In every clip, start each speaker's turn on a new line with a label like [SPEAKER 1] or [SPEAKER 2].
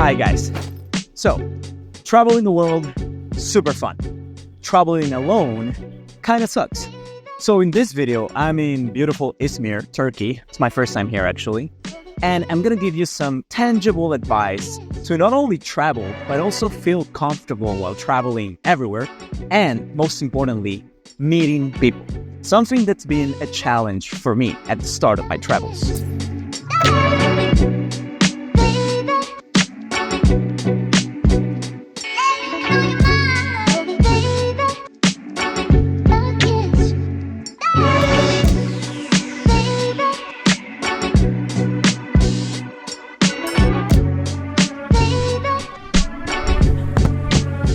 [SPEAKER 1] Hi guys. So, traveling the world, super fun. Traveling alone, kinda sucks. So in this video, I'm in beautiful Izmir, Turkey. It's my first time here actually. And I'm gonna give you some tangible advice to not only travel, but also feel comfortable while traveling everywhere. And most importantly, meeting people. Something that's been a challenge for me at the start of my travels.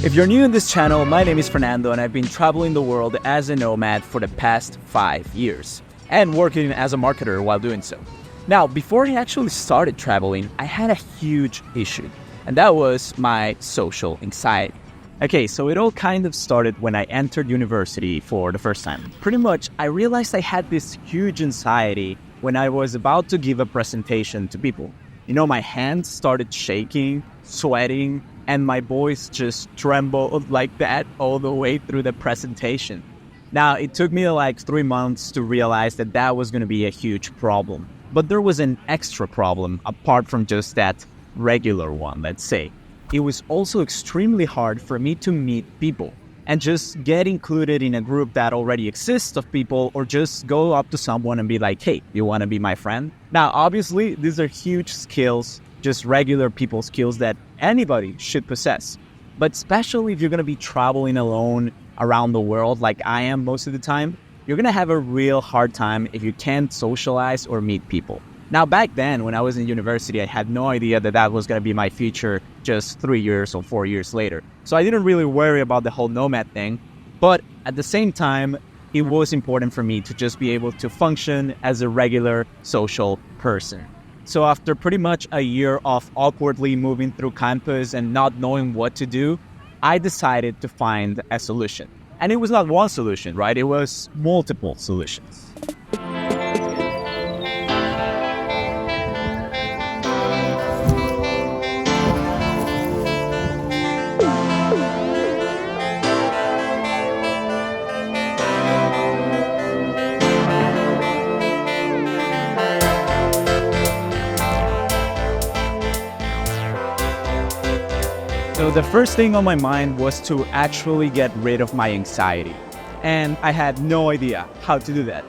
[SPEAKER 1] If you're new in this channel, my name is Fernando and I've been traveling the world as a nomad for the past 5 years and working as a marketer while doing so. Now, before I actually started traveling, I had a huge issue, and that was my social anxiety. Okay, so it all kind of started when I entered university for the first time. Pretty much, I realized I had this huge anxiety when I was about to give a presentation to people. You know, my hands started shaking, sweating, and my voice just trembled like that all the way through the presentation. Now, it took me like 3 months to realize that that was going to be a huge problem. But there was an extra problem apart from just that regular one, let's say. It was also extremely hard for me to meet people and just get included in a group that already exists of people, or just go up to someone and be like, hey, you want to be my friend? Now, obviously, these are huge skills, just regular people skills that anybody should possess. But especially if you're going to be traveling alone around the world like I am most of the time, you're going to have a real hard time if you can't socialize or meet people. Now, back then, when I was in university, I had no idea that that was going to be my future just 3 years or 4 years later. So I didn't really worry about the whole nomad thing. But at the same time, it was important for me to just be able to function as a regular social person. So after pretty much a year of awkwardly moving through campus and not knowing what to do, I decided to find a solution. And it was not one solution, right? It was multiple solutions. So the first thing on my mind was to actually get rid of my anxiety. And I had no idea how to do that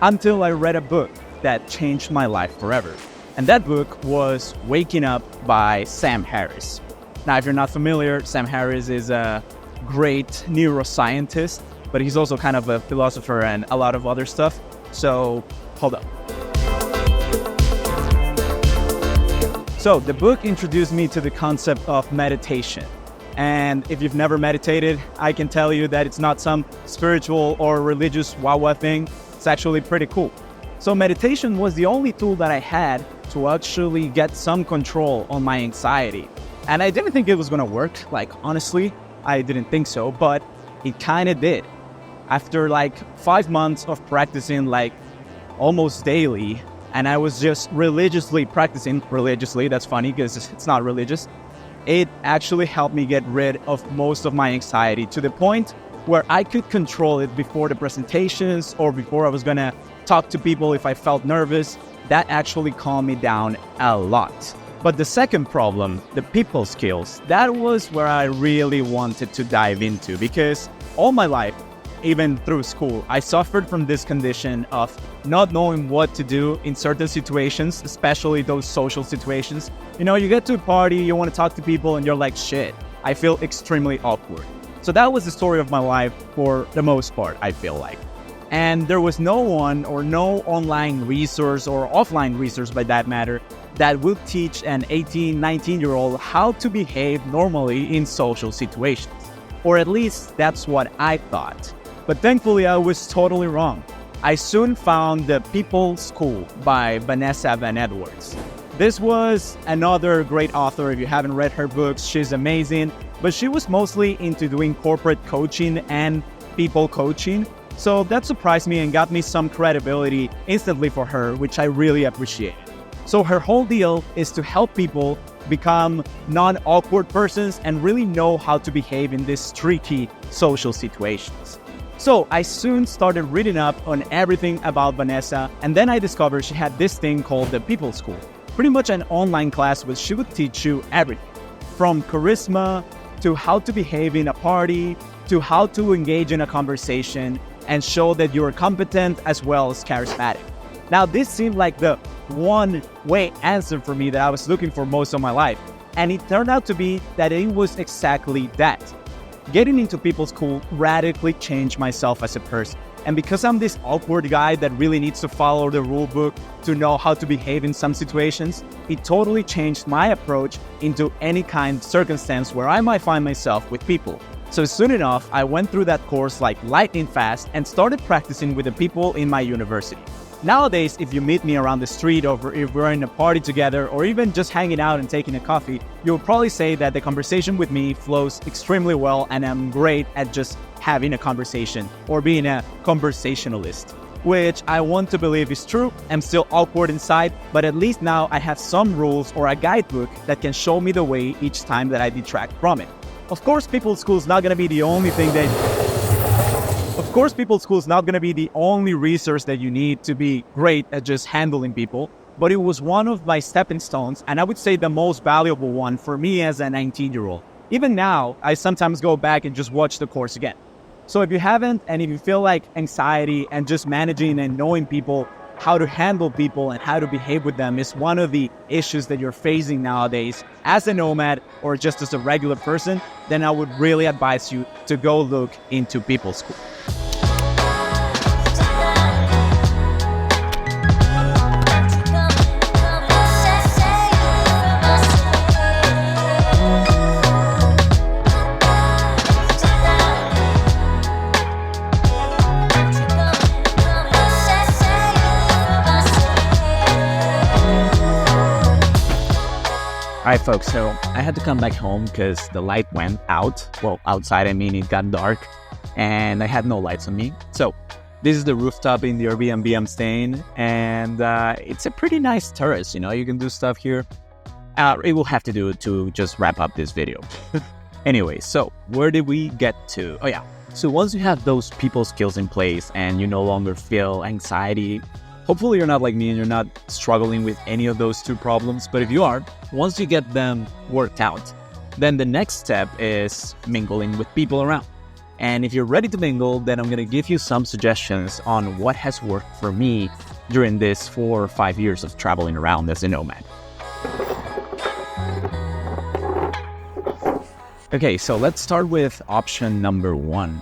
[SPEAKER 1] until I read a book that changed my life forever. And that book was Waking Up by Sam Harris. Now, if you're not familiar, Sam Harris is a great neuroscientist, but he's also kind of a philosopher and a lot of other stuff. So hold up. So the book introduced me to the concept of meditation. And if you've never meditated, I can tell you that it's not some spiritual or religious wah-wah thing. It's actually pretty cool. So meditation was the only tool that I had to actually get some control on my anxiety. And I didn't think it was gonna work. Like, honestly, I didn't think so, but it kinda did. After like 5 months of practicing like almost daily, and I was just religiously practicing, that's funny because it's not religious. It actually helped me get rid of most of my anxiety to the point where I could control it before the presentations or before I was gonna talk to people if I felt nervous. That actually calmed me down a lot. But the second problem, the people skills, that was where I really wanted to dive into, because all my life, even through school, I suffered from this condition of not knowing what to do in certain situations, especially those social situations. You know, you get to a party, you want to talk to people, and you're like, shit, I feel extremely awkward. So that was the story of my life for the most part, I feel like. And there was no one or no online resource or offline resource by that matter that would teach an 18, 19-year-old how to behave normally in social situations. Or at least that's what I thought. But thankfully, I was totally wrong. I soon found The People School by Vanessa Van Edwards. This was another great author. If you haven't read her books, she's amazing. But she was mostly into doing corporate coaching and people coaching. So that surprised me and got me some credibility instantly for her, which I really appreciated. So her whole deal is to help people become non-awkward persons and really know how to behave in these tricky social situations. So I soon started reading up on everything about Vanessa, and then I discovered she had this thing called the People School. Pretty much an online class where she would teach you everything, from charisma to how to behave in a party, to how to engage in a conversation and show that you're competent as well as charismatic. Now, this seemed like the one-way answer for me that I was looking for most of my life. And it turned out to be that it was exactly that. Getting into People School radically changed myself as a person. And because I'm this awkward guy that really needs to follow the rule book to know how to behave in some situations, it totally changed my approach into any kind of circumstance where I might find myself with people. So soon enough, I went through that course like lightning fast and started practicing with the people in my university. Nowadays, if you meet me around the street or if we're in a party together or even just hanging out and taking a coffee, you'll probably say that the conversation with me flows extremely well and I'm great at just having a conversation or being a conversationalist, which I want to believe is true. I'm still awkward inside, but at least now I have some rules or a guidebook that can show me the way each time that I detract from it. Of course, People School is not going to be the only thing People School is not going to be the only resource that you need to be great at just handling people, but it was one of my stepping stones, and I would say the most valuable one for me as a 19-year-old. Even now, I sometimes go back and just watch the course again. So if you haven't, and if you feel like anxiety and just managing and knowing people, how to handle people and how to behave with them is one of the issues that you're facing nowadays as a nomad or just as a regular person, then I would really advise you to go look into People School. Alright folks, so I had to come back home because the light went out. Well, outside, I mean it got dark and I had no lights on me. So this is the rooftop in the Airbnb I'm staying, and it's a pretty nice terrace, you can do stuff here. It will have to do to just wrap up this video. Anyway, so where did we get to? Oh yeah, so once you have those people skills in place and you no longer feel anxiety, hopefully you're not like me and you're not struggling with any of those two problems, but if you are, once you get them worked out, then the next step is mingling with people around. And if you're ready to mingle, then I'm going to give you some suggestions on what has worked for me during this 4 or 5 years of traveling around as a nomad. Okay, so let's start with option number 1.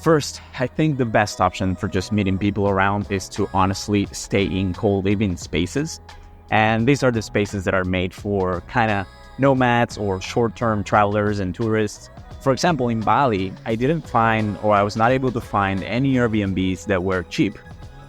[SPEAKER 1] First, I think the best option for just meeting people around is to honestly stay in co-living spaces. And these are the spaces that are made for kind of nomads or short-term travelers and tourists. For example, in Bali, I was not able to find any Airbnbs that were cheap.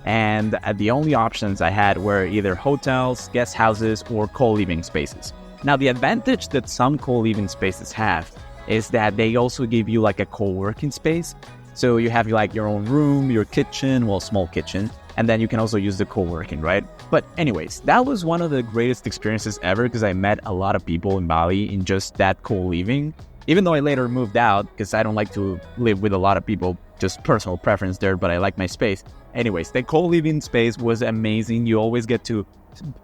[SPEAKER 1] And the only options I had were either hotels, guest houses, or co-living spaces. Now, the advantage that some co-living spaces have is that they also give you like a co-working space. So you have like your own room, your kitchen, small kitchen, and then you can also use the co-working, right? But anyways, that was one of the greatest experiences ever because I met a lot of people in Bali in just that co-living. Even though I later moved out because I don't like to live with a lot of people, just personal preference there, but I like my space. Anyways, the co-living space was amazing. You always get to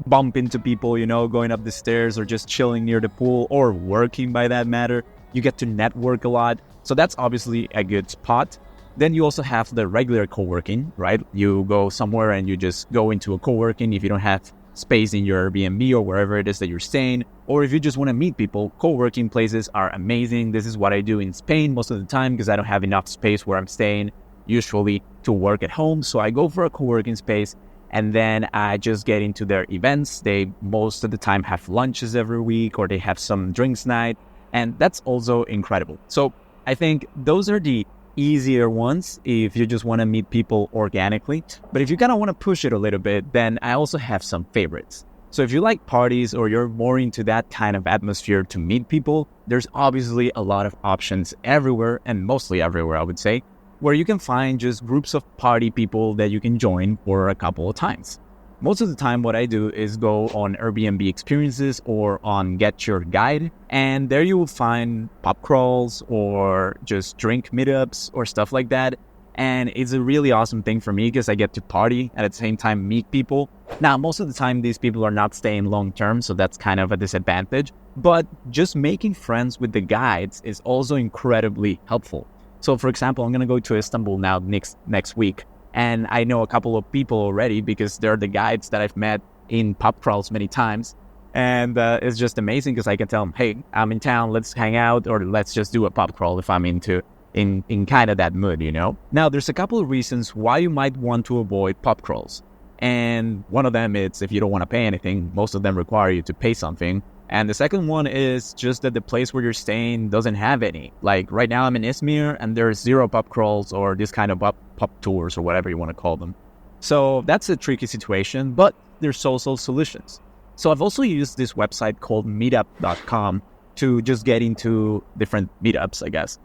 [SPEAKER 1] bump into people, going up the stairs or just chilling near the pool or working by that matter. You get to network a lot. So that's obviously a good spot. Then you also have the regular co-working, right? You go somewhere and you just go into a co-working if you don't have space in your Airbnb or wherever it is that you're staying. Or if you just want to meet people, co-working places are amazing. This is what I do in Spain most of the time because I don't have enough space where I'm staying usually to work at home. So I go for a co-working space and then I just get into their events. They most of the time have lunches every week or they have some drinks night. And that's also incredible. So I think those are the easier ones if you just want to meet people organically. But if you kind of want to push it a little bit, then I also have some favorites. So if you like parties or you're more into that kind of atmosphere to meet people, there's obviously a lot of options everywhere, and mostly everywhere, I would say, where you can find just groups of party people that you can join for a couple of times. Most of the time, what I do is go on Airbnb experiences or on Get Your Guide, and there you will find pub crawls or just drink meetups or stuff like that. And it's a really awesome thing for me because I get to party and at the same time meet people. Now, most of the time, these people are not staying long term, so that's kind of a disadvantage. But just making friends with the guides is also incredibly helpful. So, for example, I'm going to go to Istanbul now next week. And I know a couple of people already because they're the guides that I've met in pub crawls many times. And it's just amazing because I can tell them, hey, I'm in town, let's hang out, or let's just do a pub crawl if I'm in kind of that mood, you know? Now, there's a couple of reasons why you might want to avoid pub crawls. And one of them is if you don't want to pay anything, most of them require you to pay something. And the second one is just that the place where you're staying doesn't have any. Like right now I'm in Izmir and there's 0 pub crawls or this kind of pub tours or whatever you want to call them. So that's a tricky situation, but there's also solutions. So I've also used this website called meetup.com to just get into different meetups, I guess.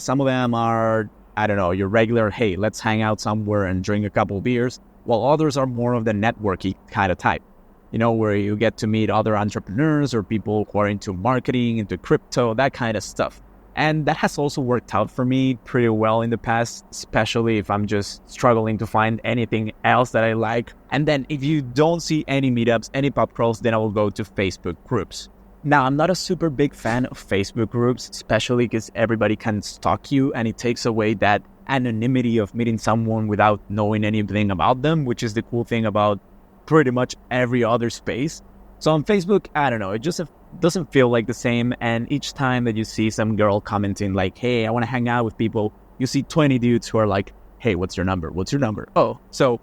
[SPEAKER 1] Some of them are, I don't know, your regular, hey, let's hang out somewhere and drink a couple beers, while others are more of the networky kind of type. You know, where you get to meet other entrepreneurs or people who are into marketing, into crypto, that kind of stuff. And that has also worked out for me pretty well in the past, especially if I'm just struggling to find anything else that I like. And then if you don't see any meetups, any pub crawls, then I will go to Facebook groups. Now, I'm not a super big fan of Facebook groups, especially because everybody can stalk you and it takes away that anonymity of meeting someone without knowing anything about them, which is the cool thing about pretty much every other space. So on Facebook, I don't know, it just doesn't feel like the same. And each time that you see some girl commenting like, hey, I want to hang out with people, you see 20 dudes who are like, hey, what's your number? What's your number? Oh, so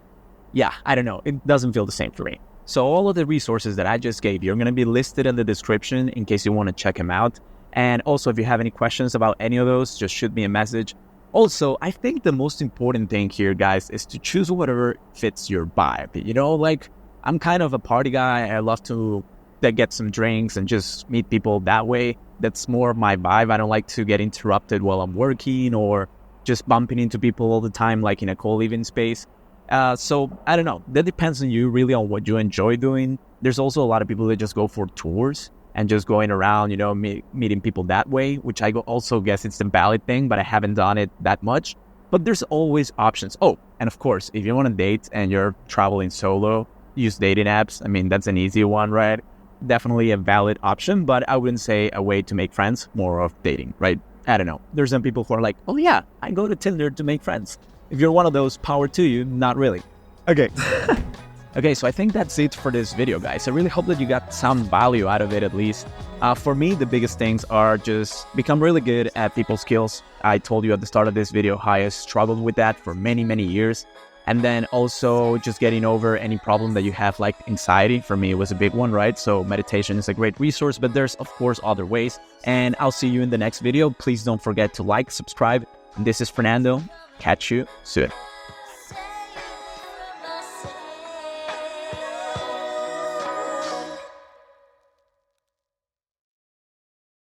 [SPEAKER 1] yeah, I don't know. It doesn't feel the same for me. So all of the resources that I just gave you are going to be listed in the description in case you want to check them out. And also, if you have any questions about any of those, just shoot me a message. Also, I think the most important thing here, guys, is to choose whatever fits your vibe. You know, like, I'm kind of a party guy. I love to get some drinks and just meet people that way. That's more of my vibe. I don't like to get interrupted while I'm working or just bumping into people all the time, like in a co-living space. So, I don't know. That depends on you, really, on what you enjoy doing. There's also a lot of people that just go for tours and just going around, you know, meeting people that way, which I also guess it's the valid thing, but I haven't done it that much. But there's always options. Oh, and of course, if you want to date and you're traveling solo, use dating apps. I mean, that's an easy one, right? Definitely a valid option, but I wouldn't say a way to make friends, more of dating, right? I don't know. There's some people who are like, oh yeah, I go to Tinder to make friends. If you're one of those, power to you, not really. Okay. Okay, so I think that's it for this video, guys. I really hope that you got some value out of it at least. For me, the biggest things are just become really good at people skills. I told you at the start of this video how I struggled with that for many, many years. And then also just getting over any problem that you have, like anxiety. For me, it was a big one, right? So meditation is a great resource, but there's of course other ways. And I'll see you in the next video. Please don't forget to like, subscribe. And this is Fernando. Catch you soon.